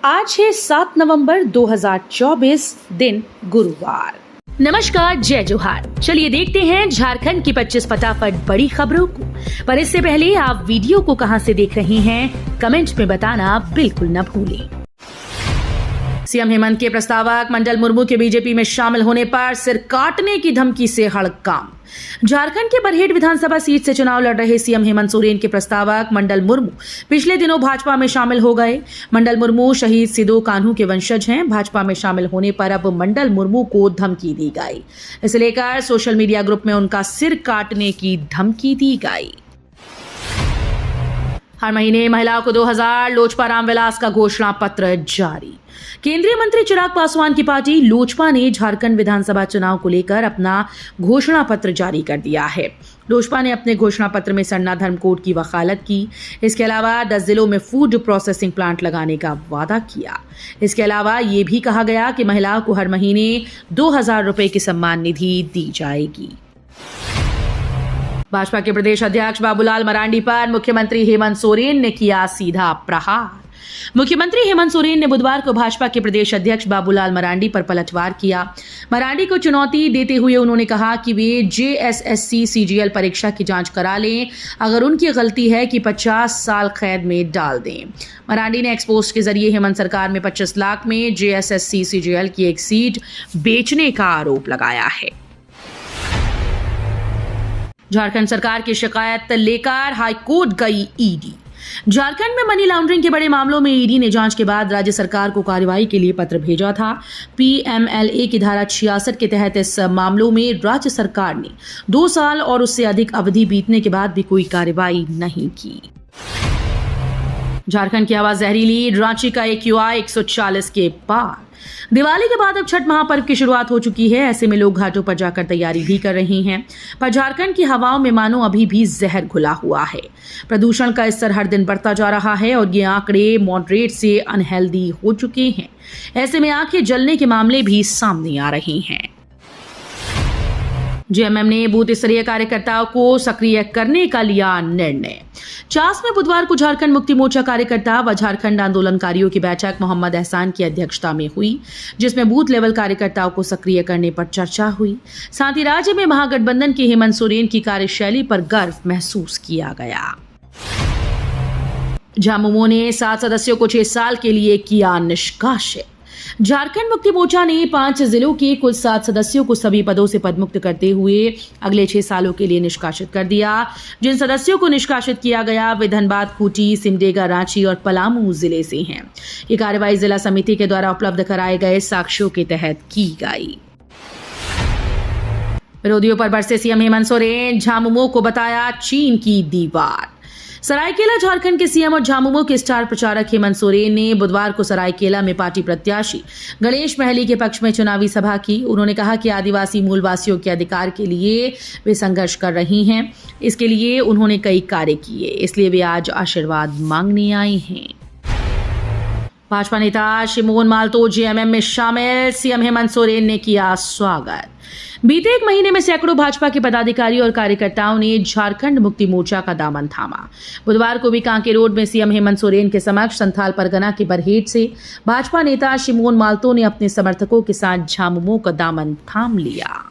आज है 7 नवंबर 2024, दिन गुरुवार। नमस्कार, जय जोहार। चलिए देखते हैं झारखंड की 25 फटाफट बड़ी खबरों को। पर इससे पहले आप वीडियो को कहां से देख रहे हैं, कमेंट में बताना बिल्कुल न भूलें। सीएम हेमंत के प्रस्तावक मंडल मुर्मू के बीजेपी में शामिल होने पर सिर काटने की धमकी से हड़कंप। झारखंड के बरहेट विधानसभा सीट से चुनाव लड़ रहे सीएम हेमंत सोरेन के प्रस्तावक मंडल मुर्मू पिछले दिनों भाजपा में शामिल हो गए। मंडल मुर्मू शहीद सिदो कान्हू के वंशज हैं। भाजपा में शामिल होने पर अब मंडल मुर्मू को धमकी दी गई। इसे लेकर सोशल मीडिया ग्रुप में उनका सिर काटने की धमकी दी गई। हर महीने महिलाओं को 2000 लोजपा रामविलास का घोषणा पत्र जारी। केंद्रीय मंत्री चिराग पासवान की पार्टी लोजपा ने झारखंड विधानसभा चुनाव को लेकर अपना घोषणा पत्र जारी कर दिया है। लोजपा ने अपने घोषणा पत्र में सरना धर्म कोड की वकालत की। इसके अलावा 10 जिलों में फूड प्रोसेसिंग प्लांट लगाने का वादा किया। इसके अलावा ये भी कहा गया कि महिलाओं को हर महीने 2000 रुपए की सम्मान निधि दी जाएगी। भाजपा के प्रदेश अध्यक्ष बाबूलाल मरांडी पर मुख्यमंत्री हेमंत सोरेन ने किया सीधा प्रहार। मुख्यमंत्री हेमंत सोरेन ने बुधवार को भाजपा के प्रदेश अध्यक्ष बाबूलाल मरांडी पर पलटवार किया। मरांडी को चुनौती देते हुए उन्होंने कहा कि वे जेएसएससी सीजीएल परीक्षा की जांच करा लें। अगर उनकी गलती है कि 50 साल कैद में डाल दें। मरांडी ने एक्सपोस्ट के जरिए हेमंत सरकार में 25 लाख में जेएसएससी सीजीएल की एक सीट बेचने का आरोप लगाया है। झारखंड सरकार की शिकायत लेकर हाईकोर्ट गई ईडी। झारखंड में मनी लॉन्ड्रिंग के बड़े मामलों में ईडी ने जांच के बाद राज्य सरकार को कार्रवाई के लिए पत्र भेजा था। पीएमएलए की धारा 66 के तहत इस मामलों में राज्य सरकार ने 2 साल और उससे अधिक अवधि बीतने के बाद भी कोई कार्रवाई नहीं की। झारखंड की हवा जहरीली, रांची का AQI 140 के पार। दिवाली के बाद अब छठ महापर्व की शुरुआत हो चुकी है। ऐसे में लोग घाटों पर जाकर तैयारी भी कर रहे हैं। पर झारखंड की हवाओं में मानो अभी भी जहर घुला हुआ है। प्रदूषण का स्तर हर दिन बढ़ता जा रहा है और ये आंकड़े मॉडरेट से अनहेल्दी हो चुके हैं। ऐसे में आंखें जलने के मामले भी सामने आ रहे हैं। जेएमएम ने बूथ स्तरीय कार्यकर्ताओं को सक्रिय करने का लिया निर्णय। चास में बुधवार को झारखंड मुक्ति मोर्चा कार्यकर्ता व झारखंड आंदोलनकारियों की बैठक मोहम्मद एहसान की अध्यक्षता में हुई, जिसमें बूथ लेवल कार्यकर्ताओं को सक्रिय करने पर चर्चा हुई। साथ ही राज्य में महागठबंधन के हेमंत सोरेन की कार्यशैली पर गर्व महसूस किया गया। झामुमो ने 7 सदस्यों को 6 साल के लिए किया निष्कासित। झारखंड मुक्ति मोर्चा ने 5 जिलों के कुल 7 सदस्यों को सभी पदों से पदमुक्त करते हुए अगले 6 सालों के लिए निष्कासित कर दिया। जिन सदस्यों को निष्कासित किया गया वे धनबाद, खूंटी, सिमडेगा, रांची और पलामू जिले से हैं। ये कार्रवाई जिला समिति के द्वारा उपलब्ध कराए गए साक्ष्यों के तहत की गई। विरोधियों पर बरसे सीएम हेमंत सोरेन, झामुमो को बताया चीन की दीवार। सरायकेला झारखंड के सीएम और झामुमो के स्टार प्रचारक हेमंत सोरेन ने बुधवार को सरायकेला में पार्टी प्रत्याशी गणेश महली के पक्ष में चुनावी सभा की। उन्होंने कहा कि आदिवासी मूलवासियों के अधिकार के लिए वे संघर्ष कर रही हैं। इसके लिए उन्होंने कई कार्य किए, इसलिए वे आज आशीर्वाद मांगने आए हैं। भाजपा नेता शिमोन मालतो जेएमएम में शामिल, सीएम हेमंत सोरेन ने किया स्वागत। बीते 1 महीने में सैकड़ों भाजपा के पदाधिकारी और कार्यकर्ताओं ने झारखंड मुक्ति मोर्चा का दामन थामा। बुधवार को भी कांके रोड में सीएम हेमंत सोरेन के समक्ष संथाल परगना के बरहेट से भाजपा नेता शिमोन मालतो ने अपने समर्थकों के साथ झामुमो का दामन थाम लिया।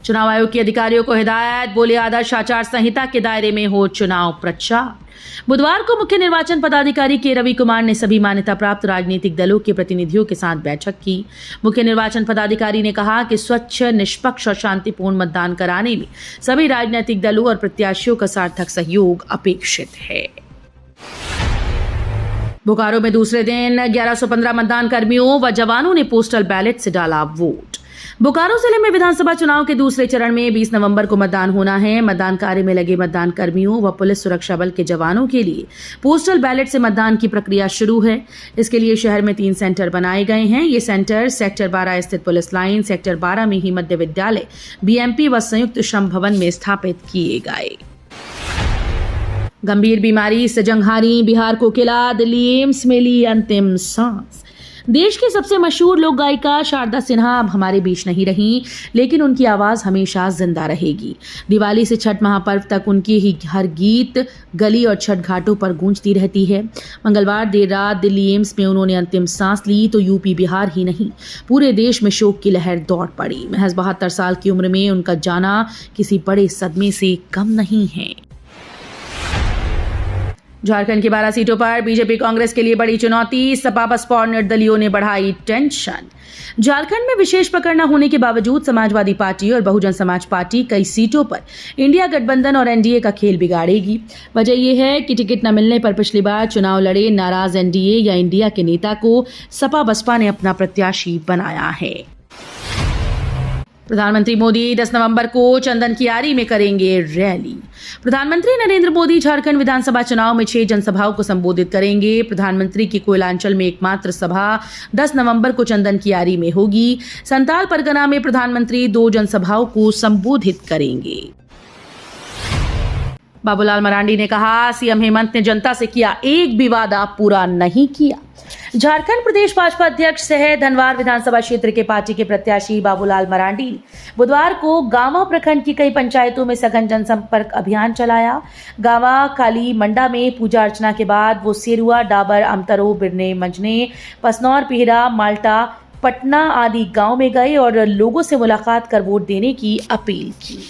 चुनाव आयोग के अधिकारियों को हिदायत, बोले आदर्श आचार संहिता के दायरे में हो चुनाव प्रचार। बुधवार को मुख्य निर्वाचन पदाधिकारी के रवि कुमार ने सभी मान्यता प्राप्त राजनीतिक दलों के प्रतिनिधियों के साथ बैठक की। मुख्य निर्वाचन पदाधिकारी ने कहा कि स्वच्छ, निष्पक्ष और शांतिपूर्ण मतदान कराने में सभी राजनीतिक दलों और प्रत्याशियों का सार्थक सहयोग अपेक्षित है। बोकारो में दूसरे दिन 1115 मतदान कर्मियों व जवानों ने पोस्टल बैलेट से डाला वोट। बोकारो जिले में विधानसभा चुनाव के दूसरे चरण में 20 नवंबर को मतदान होना है। मतदान कार्य में लगे मतदान कर्मियों व पुलिस सुरक्षा बल के जवानों के लिए पोस्टल बैलेट से मतदान की प्रक्रिया शुरू है। इसके लिए शहर में 3 सेंटर बनाए गए हैं। ये सेंटर सेक्टर 12 स्थित पुलिस लाइन, सेक्टर 12 में ही मध्य विद्यालय, बीएमपी व संयुक्त श्रम भवन में स्थापित किए गए। गंभीर बीमारी से जंघारी बिहार कोकिला, दिल्ली एम्स में ली अंतिम सांस। देश की सबसे मशहूर लोक गायिका शारदा सिन्हा अब हमारे बीच नहीं रही, लेकिन उनकी आवाज हमेशा जिंदा रहेगी। दिवाली से छठ महापर्व तक उनकी ही हर गीत गली और छठ घाटों पर गूंजती रहती है। मंगलवार देर रात दिल्ली एम्स में उन्होंने अंतिम सांस ली तो यूपी बिहार ही नहीं, पूरे देश में शोक की लहर दौड़ पड़ी। महज 72 साल की उम्र में उनका जाना किसी बड़े सदमे से कम नहीं है। झारखंड की 12 सीटों पर बीजेपी कांग्रेस के लिए बड़ी चुनौती, सपा बसपा और निर्दलीयों ने बढ़ाई टेंशन। झारखंड में विशेष पकड़ न होने के बावजूद समाजवादी पार्टी और बहुजन समाज पार्टी कई सीटों पर इंडिया गठबंधन और एनडीए का खेल बिगाड़ेगी। वजह यह है कि टिकट न मिलने पर पिछली बार चुनाव लड़े नाराज एनडीए या इंडिया के नेता को सपा बसपा ने अपना प्रत्याशी बनाया है। प्रधानमंत्री मोदी 10 नवंबर को चंदन कियारी में करेंगे रैली। प्रधानमंत्री नरेंद्र मोदी झारखंड विधानसभा चुनाव में 6 जनसभाओं को संबोधित करेंगे। प्रधानमंत्री की कोयलांचल में एकमात्र सभा 10 नवंबर को चंदन कियारी में होगी। संताल परगना में प्रधानमंत्री 2 जनसभाओं को संबोधित करेंगे। बाबूलाल मरांडी ने कहा, सीएम हेमंत ने जनता से किया एक भी वादा पूरा नहीं किया। झारखंड प्रदेश भाजपा अध्यक्ष सह धनवार विधानसभा क्षेत्र के पार्टी के प्रत्याशी बाबूलाल मरांडी ने बुधवार को गांवा प्रखंड की कई पंचायतों में सघन जनसंपर्क अभियान चलाया। गांवा काली मंडा में पूजा अर्चना के बाद वो सेरुआ, डाबर, अमतरो, बिरने, मंजने, पसनौर, पिहरा, माल्टा, पटना आदि गांव में गए और लोगों से मुलाकात कर वोट देने की अपील की।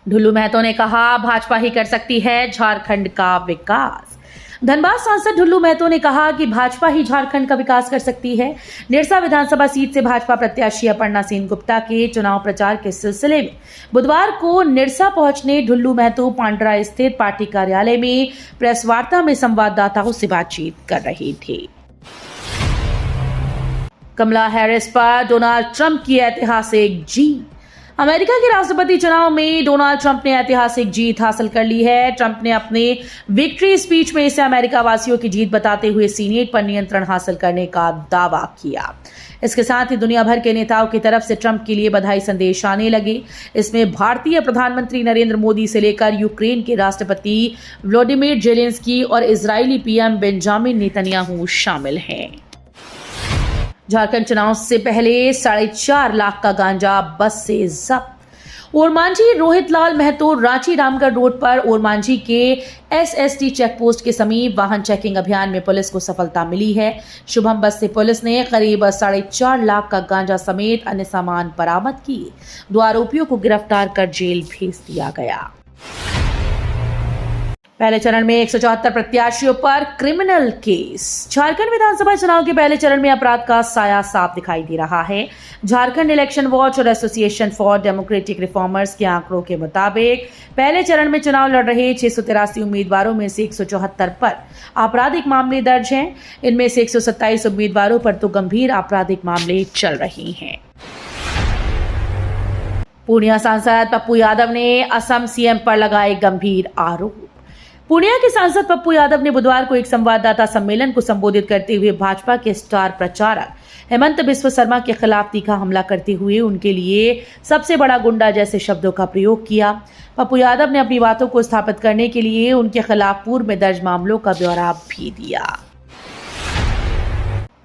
ढुल्लू महतो ने कहा, भाजपा ही कर सकती है झारखंड का विकास। धनबाद सांसद ढुल्लू महतो ने कहा कि भाजपा ही झारखंड का विकास कर सकती है। निरसा विधानसभा सीट से भाजपा प्रत्याशी अपर्णा सेन गुप्ता के चुनाव प्रचार के सिलसिले में बुधवार को निरसा पहुंचने ढुल्लू महतो पांड्रा स्थित पार्टी कार्यालय में प्रेस वार्ता में संवाददाताओं से बातचीत कर रहे थे। कमला हैरिस पर डोनाल्ड ट्रंप की ऐतिहासिक जीत। अमेरिका के राष्ट्रपति चुनाव में डोनाल्ड ट्रंप ने ऐतिहासिक जीत हासिल कर ली है। ट्रंप ने अपने विक्ट्री स्पीच में इसे अमेरिका वासियों की जीत बताते हुए सीनेट पर नियंत्रण हासिल करने का दावा किया। इसके साथ ही दुनिया भर के नेताओं की तरफ से ट्रंप के लिए बधाई संदेश आने लगे। इसमें भारतीय प्रधानमंत्री नरेंद्र मोदी से लेकर यूक्रेन के राष्ट्रपति व्लादिमीर जेलेंस्की और इजरायली पीएम बेंजामिन नेतन्याहू शामिल हैं। झारखंड चुनाव से पहले 4.5 लाख का गांजा बस से जब्त। ओरमांझी रोहित लाल महतो रांची रामगढ़ रोड पर ओरमांझी के एसएसटी चेकपोस्ट के समीप वाहन चेकिंग अभियान में पुलिस को सफलता मिली है। शुभम बस से पुलिस ने करीब 4.5 लाख का गांजा समेत अन्य सामान बरामद किए। 2 आरोपियों को गिरफ्तार कर जेल भेज दिया गया। पहले चरण में 174 प्रत्याशियों पर क्रिमिनल केस। झारखंड विधानसभा चुनाव के पहले चरण में अपराध का साया साफ दिखाई दे रहा है। झारखंड इलेक्शन वॉच और एसोसिएशन फॉर डेमोक्रेटिक रिफॉर्मर्स के आंकड़ों के मुताबिक पहले चरण में चुनाव लड़ रहे 683 उम्मीदवारों में से 174 पर आपराधिक मामले दर्ज हैं। इनमें से 127 उम्मीदवारों पर तो गंभीर आपराधिक मामले चल रहे हैं। पूर्णिया सांसद पप्पू यादव ने असम सीएम पर लगाए गंभीर आरोप। पूर्णिया के सांसद पप्पू यादव ने बुधवार को एक संवाददाता सम्मेलन को संबोधित करते हुए भाजपा के स्टार प्रचारक हेमंत बिस्व शर्मा के खिलाफ तीखा हमला करते हुए उनके लिए सबसे बड़ा गुंडा जैसे शब्दों का प्रयोग किया। पप्पू यादव ने अपनी बातों को स्थापित करने के लिए उनके खिलाफ पूर्व में दर्ज मामलों का ब्यौरा भी दिया।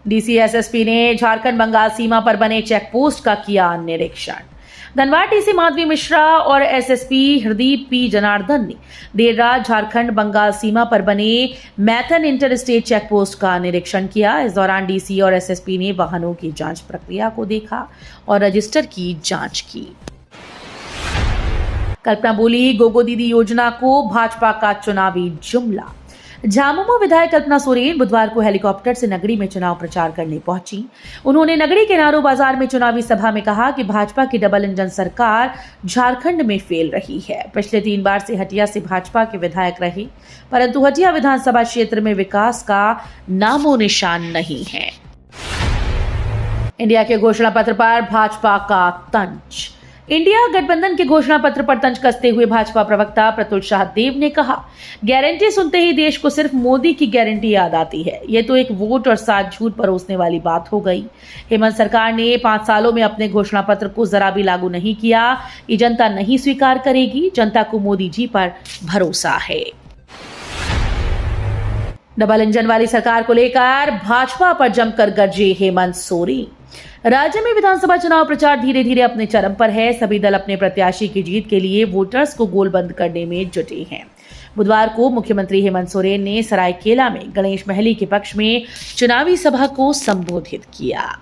डीसी एसएसपी ने झारखंड बंगाल सीमा पर बने चेकपोस्ट का किया निरीक्षण। धनबाद डीसी माधवी मिश्रा और एसएसपी हरदीप पी जनार्दन ने देर रात झारखंड बंगाल सीमा पर बने मैथन इंटर स्टेट चेकपोस्ट का निरीक्षण किया। इस दौरान डीसी और एसएसपी ने वाहनों की जांच प्रक्रिया को देखा और रजिस्टर की जांच की। कल्पना बोली, गोगो दीदी योजना को भाजपा का चुनावी जुमला। झामुमो विधायक कल्पना सोरेन बुधवार को हेलीकॉप्टर से नगरी में चुनाव प्रचार करने पहुंची। उन्होंने नगरी के नारो बाजार में चुनावी सभा में कहा कि भाजपा की डबल इंजन सरकार झारखंड में फेल रही है। पिछले 3 बार से हटिया से भाजपा के विधायक रहे, परंतु हटिया विधानसभा क्षेत्र में विकास का नामो निशान नहीं है। इंडिया के घोषणा पत्र पर भाजपा का तंज। इंडिया गठबंधन के घोषणा पत्र पर तंज कसते हुए भाजपा प्रवक्ता प्रतुल शाहदेव ने कहा, गारंटी सुनते ही देश को सिर्फ मोदी की गारंटी याद आती है। ये तो एक वोट और साथ झूठ परोसने वाली बात हो गई। हेमंत सरकार ने 5 सालों में अपने घोषणा पत्र को जरा भी लागू नहीं किया। ये जनता नहीं स्वीकार करेगी। जनता को मोदी जी पर भरोसा है। डबल इंजन वाली सरकार को लेकर भाजपा पर जमकर गरजे हेमंत सोरेन। राज्य में विधानसभा चुनाव प्रचार धीरे धीरे अपने चरम पर है। सभी दल अपने प्रत्याशी की जीत के लिए वोटर्स को गोलबंद करने में जुटे हैं। बुधवार को मुख्यमंत्री हेमंत सोरेन ने सरायकेला में गणेश महली के पक्ष में चुनावी सभा को संबोधित किया।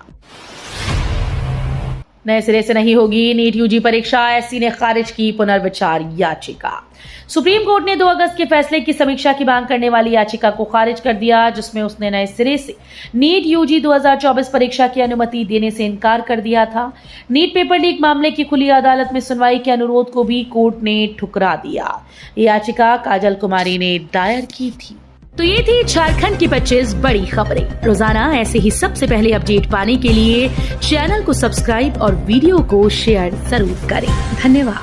नए सिरे से नहीं होगी नीट यूजी परीक्षा, एससी ने खारिज की पुनर्विचार याचिका। सुप्रीम कोर्ट ने 2 अगस्त के फैसले की समीक्षा की मांग करने वाली याचिका को खारिज कर दिया, जिसमें उसने नए सिरे से नीट यूजी 2024 परीक्षा की अनुमति देने से इनकार कर दिया था। नीट पेपर लीक मामले की खुली अदालत में सुनवाई के अनुरोध को भी कोर्ट ने ठुकरा दिया। याचिका काजल कुमारी ने दायर की थी। तो ये थी झारखंड की 25 बड़ी खबरें। रोजाना ऐसे ही सबसे पहले अपडेट पाने के लिए चैनल को सब्सक्राइब और वीडियो को शेयर जरूर करें। धन्यवाद।